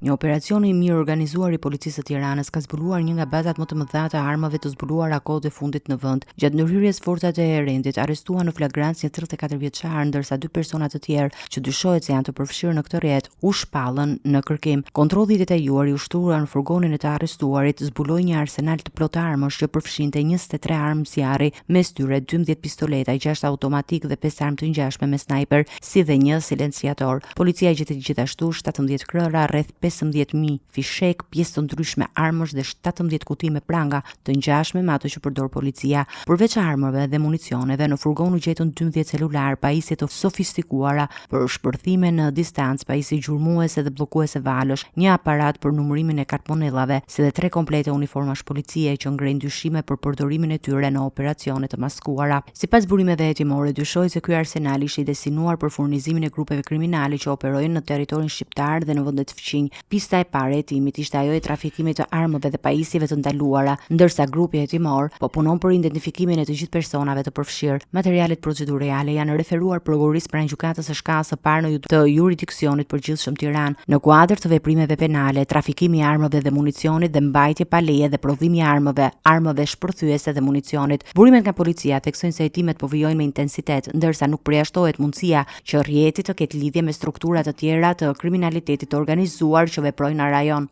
Një operacion i mirë organizuar i policisë së Tiranës ka zbuluar një nga bazat më të mëdha të armave të zbuluara kohët e fundit në vend. Gjatë ndërhyrjes forcat e rendit arrestuan në flagrancë një 34 vjeçar, ndërsa 2 persona të tjerë që dyshohet se janë të përfshirë në këtë rrjet u shpallën në kërkim. Kontrolli i detajuar i ushtruar në furgonin e të arrestuarit zbuloi një arsenal të plotë armësh që përfshinte 23 armë zjarri, mes tyre 12 pistoleta, 6 automatik dhe 5 armë të ngjashme me snajper, si dhe një silenciator. Policia gjeti gjithashtu 17 krëra, rreth 15.000 fishek, pjesë të ndryshme armësh dhe 17 kuti me pranga të ngjashme me ato që përdor policia. Përveç armëve dhe municioneve, në furgon u gjetën 12 celular, pajisje të sofistikuara për shpërthime në distancë, pajisje gjurmuese dhe bllokuese valësh, një aparat për numërimin e kartmonellave, si dhe 3 komplete uniformash policie që ngrenë dyshime për përdorimin e tyre në operacione të maskuara. Sipas burimeve hetimore, dyshohet se ky arsenal ishte i destinuar për furnizimin e grupeve kriminale që operojnë në territorin shqiptar dhe në vende të fqinj. Pista e parë e hetimit ishte ajo e trafikimit të armëve dhe pajisjeve të ndaluara, ndërsa grupi hetimor po punon për identifikimin e të gjithë personave të përfshirë. Materialet procedurale janë referuar prokurorisë pranë gjykatës së shkallës së parë të jurisdiksionit përgjithshëm Tiranë, në kuadër të veprimeve penale, trafikimi i armëve dhe municionit dhe mbajtje pa leje dhe prodhimi i armëve shpërthyese dhe municionit. Burimet nga policia theksojnë se hetimet po vijojnë me intensitet, ndërsa nuk përjashtohet mundësia që rrjeti të ketë lidhje me struktura të tjera të kriminalitetit të organizuar që veprojnë në rajon.